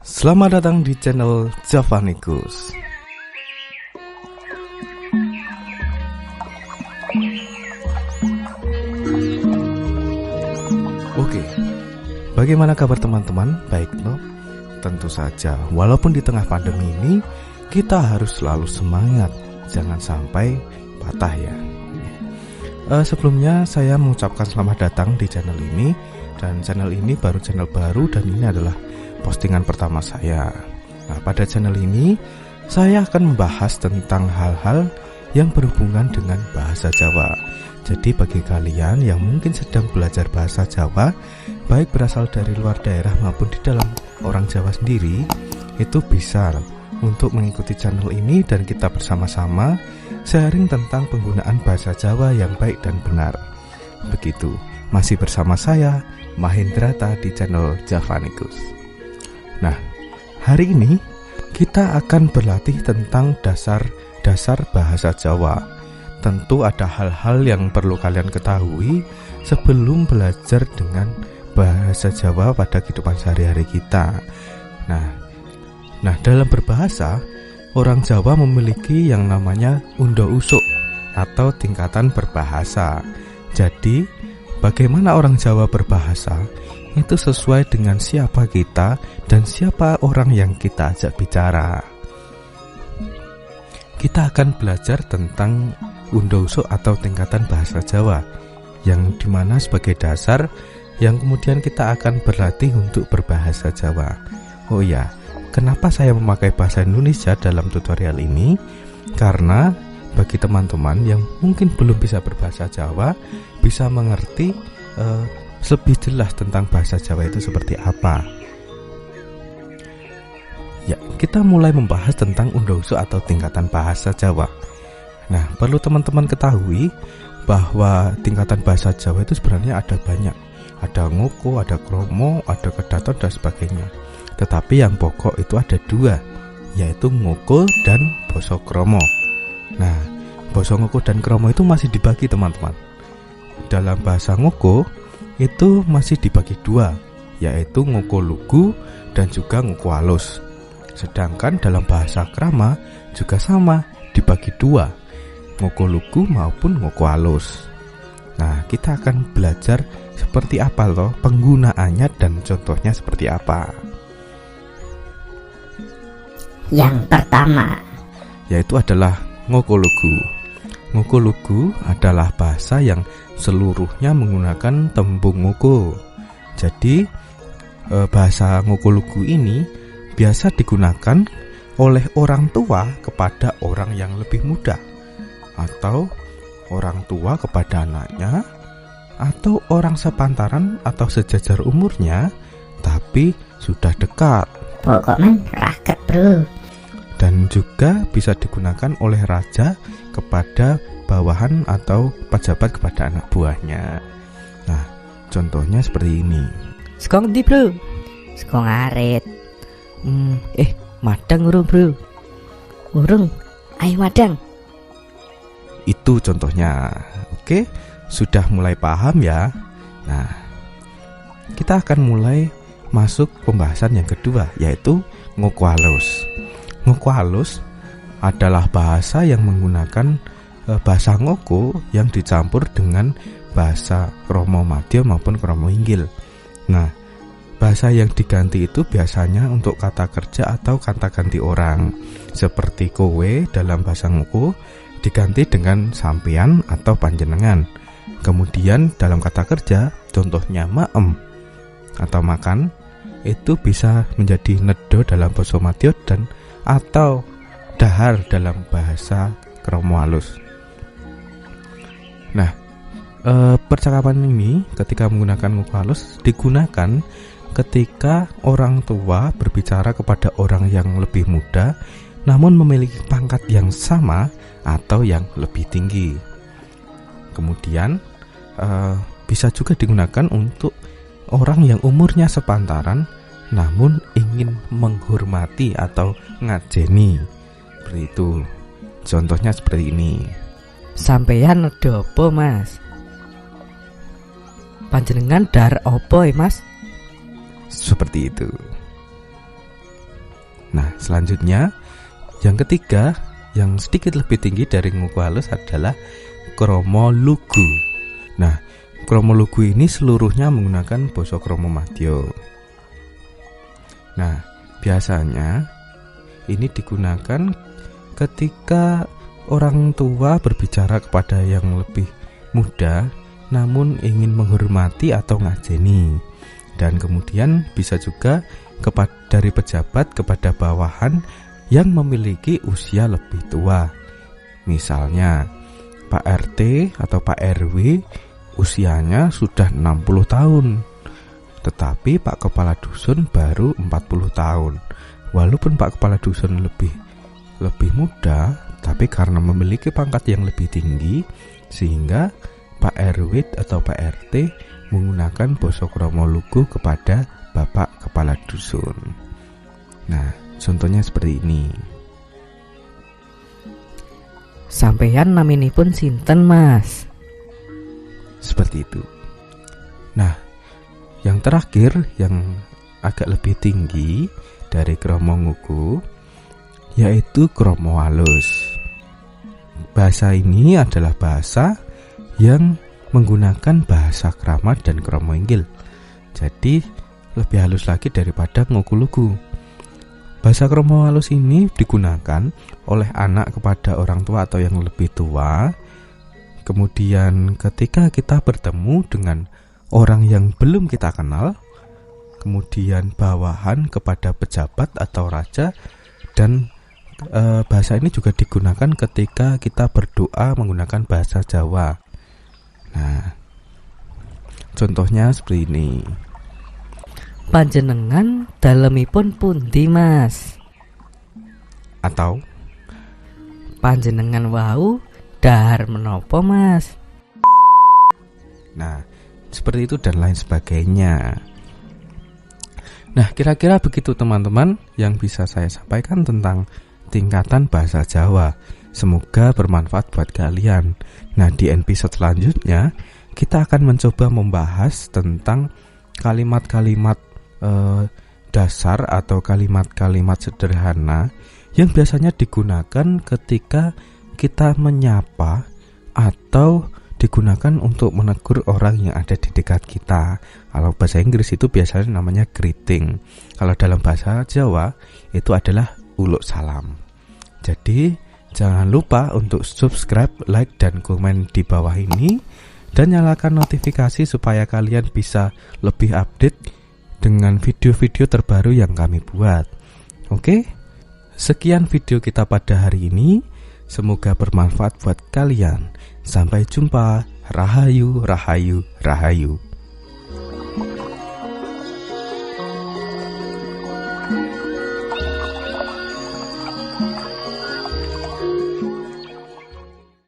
Selamat datang di channel Javanikus. Oke, bagaimana kabar teman-teman? Baik loh. Tentu saja, walaupun di tengah pandemi ini kita harus selalu semangat, jangan sampai patah ya. Sebelumnya saya mengucapkan selamat datang di channel ini. Dan channel ini baru channel baru dan ini adalah postingan pertama saya. Nah, pada channel ini saya akan membahas tentang hal-hal yang berhubungan dengan bahasa Jawa. Jadi bagi kalian yang mungkin sedang belajar bahasa Jawa, baik berasal dari luar daerah maupun di dalam orang Jawa sendiri, itu bisa untuk mengikuti channel ini dan kita bersama-sama sharing tentang penggunaan bahasa Jawa yang baik dan benar. Begitu, masih bersama saya Mahendrata di channel Javanikus. Nah, hari ini kita akan berlatih tentang dasar bahasa Jawa. Tentu ada hal-hal yang perlu kalian ketahui sebelum belajar dengan bahasa Jawa pada kehidupan sehari-hari kita. Nah, dalam berbahasa, orang Jawa memiliki yang namanya undo usuk atau tingkatan berbahasa. Jadi, bagaimana orang Jawa berbahasa itu sesuai dengan siapa kita dan siapa orang yang kita ajak bicara. Kita akan belajar tentang undo usuk atau tingkatan bahasa Jawa, yang dimana sebagai dasar yang kemudian kita akan berlatih untuk berbahasa Jawa. Oh ya, kenapa saya memakai bahasa Indonesia dalam tutorial ini? Karena bagi teman-teman yang mungkin belum bisa berbahasa Jawa, bisa mengerti lebih jelas tentang bahasa Jawa itu seperti apa. Ya, kita mulai membahas tentang undo usuk atau tingkatan bahasa Jawa. Nah, perlu teman-teman ketahui bahwa tingkatan bahasa Jawa itu sebenarnya ada banyak. Ada ngoko, ada kromo, ada kedaton dan sebagainya. Tetapi yang pokok itu ada dua, yaitu ngoko dan basa kromo. Nah, basa ngoko dan kromo itu masih dibagi teman-teman. Dalam bahasa ngoko itu masih dibagi dua, yaitu ngoko lugu dan juga ngoko halus. Sedangkan dalam bahasa krama juga sama, dibagi dua, ngoko lugu maupun ngoko halus. Nah, kita akan belajar seperti apa loh penggunaannya dan contohnya seperti apa. Yang pertama, yaitu adalah ngoko lugu. Ngoko lugu adalah bahasa yang seluruhnya menggunakan tembung ngoko. Jadi bahasa ngoko lugu ini biasa digunakan oleh orang tua kepada orang yang lebih muda, atau orang tua kepada anaknya, atau orang sepantaran atau sejajar umurnya tapi sudah dekat. pokoknya raket bro. Dan juga bisa digunakan oleh raja kepada bawahan atau pejabat kepada anak buahnya. Nah, contohnya seperti ini. Sekong di bro. Sekong arit. Madang urung bro. Urung, ayo madang. Itu contohnya. Oke, sudah mulai paham ya. Nah, kita akan mulai masuk pembahasan yang kedua, yaitu ngoko halus. Ngoko halus adalah bahasa yang menggunakan bahasa ngoko yang dicampur dengan bahasa kromo madya maupun kromo inggil. Nah, bahasa yang diganti itu biasanya untuk kata kerja atau kata ganti orang. Seperti kowe dalam bahasa ngoko diganti dengan sampean atau panjenengan. Kemudian dalam kata kerja, contohnya maem atau makan, itu bisa menjadi nedo dalam basa madya dan atau dahar dalam bahasa kromo halus. Nah, percakapan ini ketika menggunakan ngoko halus digunakan ketika orang tua berbicara kepada orang yang lebih muda namun memiliki pangkat yang sama atau yang lebih tinggi. Kemudian bisa juga digunakan untuk orang yang umurnya sepantaran namun ingin menghormati atau ngajeni. Seperti itu. Contohnya seperti ini. Sampeyan nedo apa mas? Panjenengan dar apa mas? Seperti itu. selanjutnya yang ketiga, yang sedikit lebih tinggi dari nguku halus adalah kromo lugu. Nah, kromo lugu ini seluruhnya menggunakan basa kromo madya. Nah, biasanya ini digunakan ketika orang tua berbicara kepada yang lebih muda namun ingin menghormati atau ngajeni, dan kemudian bisa juga dari pejabat kepada bawahan yang memiliki usia lebih tua. Misalnya Pak RT atau Pak RW usianya sudah 60 tahun, tetapi Pak Kepala Dusun baru 40 tahun. Walaupun Pak Kepala Dusun lebih muda, tapi karena memiliki pangkat yang lebih tinggi, sehingga Pak RW atau Pak RT menggunakan basa kromo lugu kepada Bapak Kepala Dusun. Nah, contohnya seperti ini. Sampeyan naminipun sinten, Mas? Seperti itu. Nah, yang terakhir yang agak lebih tinggi dari kromo nguku yaitu kromo halus. Bahasa ini adalah bahasa yang menggunakan bahasa kramat dan kromo inggil. Jadi lebih halus lagi daripada nguku lugu. Bahasa kromo halus ini digunakan oleh anak kepada orang tua atau yang lebih tua. Kemudian ketika kita bertemu dengan orang yang belum kita kenal, kemudian bawahan kepada pejabat atau raja, dan bahasa ini juga digunakan ketika kita berdoa menggunakan bahasa Jawa. Nah, contohnya seperti ini. Panjenengan dalemipun pundi, Mas? Atau Panjenengan wau dahar menapa, Mas? nah, seperti itu dan lain sebagainya. Nah, kira-kira begitu teman-teman yang bisa saya sampaikan tentang tingkatan bahasa Jawa. Semoga bermanfaat buat kalian. Nah, di episode selanjutnya kita akan mencoba membahas tentang kalimat-kalimat dasar atau kalimat-kalimat sederhana yang biasanya digunakan ketika kita menyapa atau digunakan untuk menegur orang yang ada di dekat kita. Kalau bahasa Inggris itu biasanya namanya greeting. Kalau dalam bahasa Jawa itu adalah uluk salam. Jadi jangan lupa untuk subscribe, like, dan komen di bawah ini, dan nyalakan notifikasi supaya kalian bisa lebih update dengan video-video terbaru yang kami buat. Oke? Sekian video kita pada hari ini. Semoga bermanfaat buat kalian. Sampai jumpa. Rahayu, rahayu, rahayu.